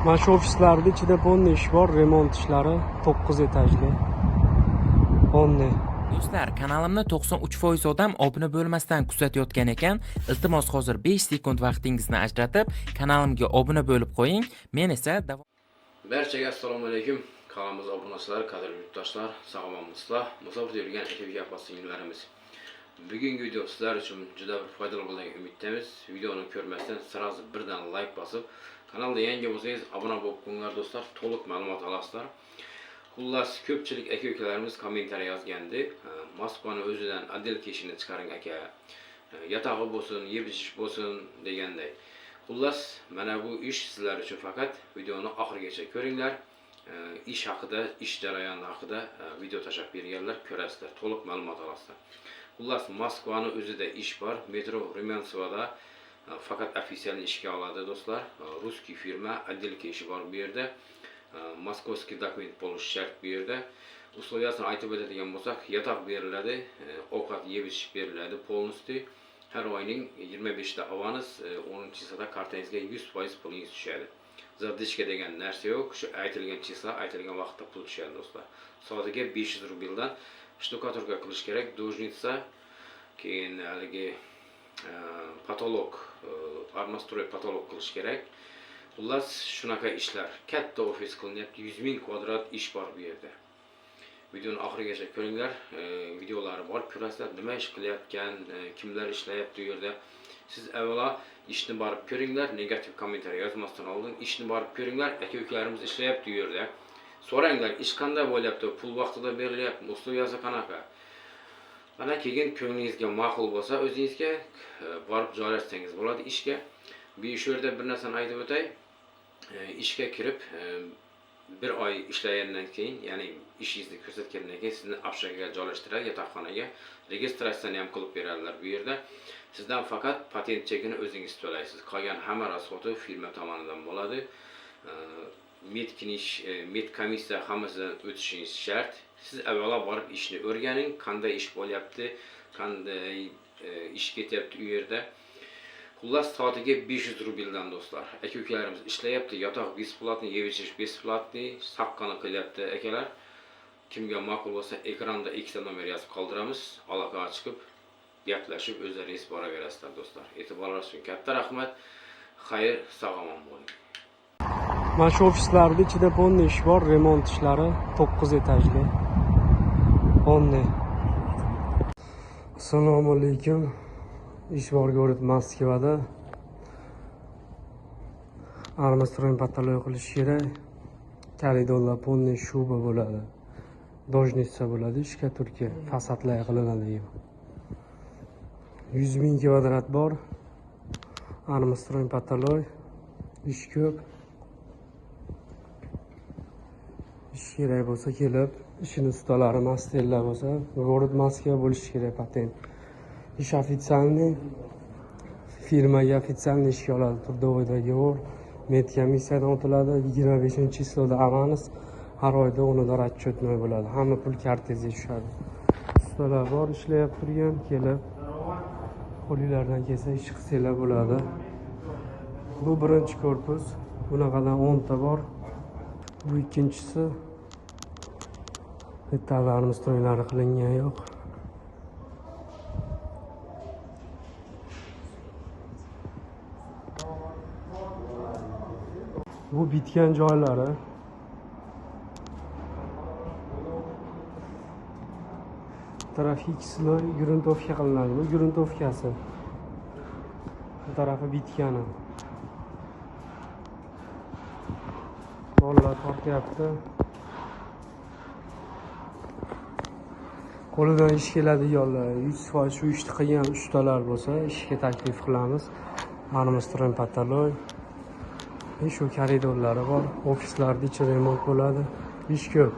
Mana shu ofislarda ichida ponni ish bor, remont ishlari 9 etajli. Ponni. Do'stlar, kanalimni 93% odam obuna bo'lmasdan kuzatayotgan ekan. Iltimos hozir 5 sekund vaqtingizni ajratib, kanalimga obuna bo'lib qo'ying. Men esa Barchaga assalomu alaykum. Kanalimiz obunachilar, qadrli yurtdoshlar, sog'lommisizlar. Musofirda yurgan aka opa-singillarimiz. Bugungi video sizlar uchun juda bir foydali bo'ladigan umiddamiz. Videoni ko'rmasdan sirasi birdan like bosib, kanalda yangi bo'lsangiz obuna bo'lib qo'yinglar do'stlar, to'liq ma'lumot olasizlar. Xullas, ko'pchilik aka-ukalarimiz kommentariy yozgandi. Moskvani o'zidan отделка ishini chiqaring aka. Yatog'i bo'lsin, yeb-ichish bo'lsin deganday. Xullas, mana bu ish sizlar uchun, faqat videoni oxirigacha ko'ringlar. Ish haqida, ish jarayoni haqida video tashab berganlar, ko'rasizlar, to'liq ma'lumot olasizlar. Xullas, Moskvani o'zida ish bor, metro Rumyansovada faqat ofitsial ishga oladi do'stlar. Ruskiy firma, отделка ishi bor bu yerda. Moskovskiy dokument bo'lishi shart bu yerda. Условиясini aytib o'tadigan bo'lsak, yotoq beriladi, ovqat yeb-ichish beriladi, polностью. Har oyning 25 ta avans, 10-chisada kartangizga 100% pulingiz tushadi. Zadishka degan narsa yo'q. Shu aytilgan chisla, aytilgan vaqtda pul tushadi do'stlar. Soatiga 500 rubldan shtukaturka qilish kerak, dojnitsa, keyin haligi patolog, armastroy patolog qilish kerak. Xullas, shunaqa ishlar. Katta ofis qilinyapti, 100 ming kvadrat ish bor bu yerda. Videoni oxirigacha ko'ringlar. Videolari bor, ko'rasizlar, nima ish qilayotgan, kimlar ishlayapti bu yerda. Siz avvalo ishni borib ko'ringlar, negativ kommentariy yozmasdan oldin ishni borib ko'ringlar. Aka-ukalarimiz ishlayapti bu yerda. So'ranglar, ish qanday bo'lyapti, pul vaqtida berilyapti, условияsi qanaqa. Mana keyin ko'nglingizga ma'qul bo'lsa, o'zingizga borib joylashsangiz bo'ladi ishga. Bu ish yerda bir narsani aytib o'tay. Ishga kirib bir oy ishlagandan keyin, ya'ni ishingizni ko'rsatgandan keyin sizni общагаga joylashtiradi, yotoqxonaga. Registratsiyani ham qilib beradilar bu yerda. Sizdan faqat patent chekini o'zingiz to'laysiz. Qolgan hamma rasxoti firma tomonidan bo'ladi. Med komissiya hammasidan o'tishingiz shart. Siz avvalo borib ishni o'rganing, qanday ish bo'lyapti, qanday ish ketyapti u yerda. Xullas, soatiga 500 rubldan do'stlar. Aka-ukalarimiz ishlayapti, yotoq besplatni, yeb-ichish besplatni, saqqani qilyapti akalar. Kimga ma'qul bo'lsa, ekranda ikkita nomer yozib qoldiramiz. Aloqaga chiqib, gaplashib, o'zlaringiz boraverasizlar do'stlar. E'tiboringiz uchun katta rahmat. Xayr, sog'lom bo'ling. Mana shu ofislarda ichida ponni ish bor, remont ishlari 9 etajli. Ponni. Assalomu alaykum. Ish bor ko'rib Moskvada. Armastroy patologiya qilish kerak. Koridorlar ponni shuba bo'ladi. Dojnitsa bo'ladi, ishga turki, fasadlar qilinadi. 100 ming kvadrat bor. Armastroy patologiya ish ko'p. Ish kerak bo'lsa kelib, ishini ustalari masterlar bo'lsa, город Moskva bo'lishi kerak patent. Ish официальный, firmaga официальный ishga oladi, трудовой договор, med komissiyadan o'tiladi, 25-числоda avans, har oyda 10da расчетный bo'ladi. Hamma pul kartangizga tushadi. Ustalar bor, ishlayib turgan, kelib qo'lingizdan kelsa ish qilsanglar bo'ladi. Bu birinchi korpus, bunaqadan 10 ta bor. Bu ikkinchisi. Detallarimiz to'ylari qilingan yo'q. Bu bitgan joylari. Trafik sloy gruntovka qilinadi. Bu gruntovkasi. Bu tarafi bitgani. Bolalar tortyapti. Qo'lidan ish keladiganlar, 100% shu ishni qilgan ustalar bo'lsa, ishga taklif qilamiz. Armastroy patologiya. Shu koridorlari bor, ofislarda ichi remont bo'ladi. Ish ko'p.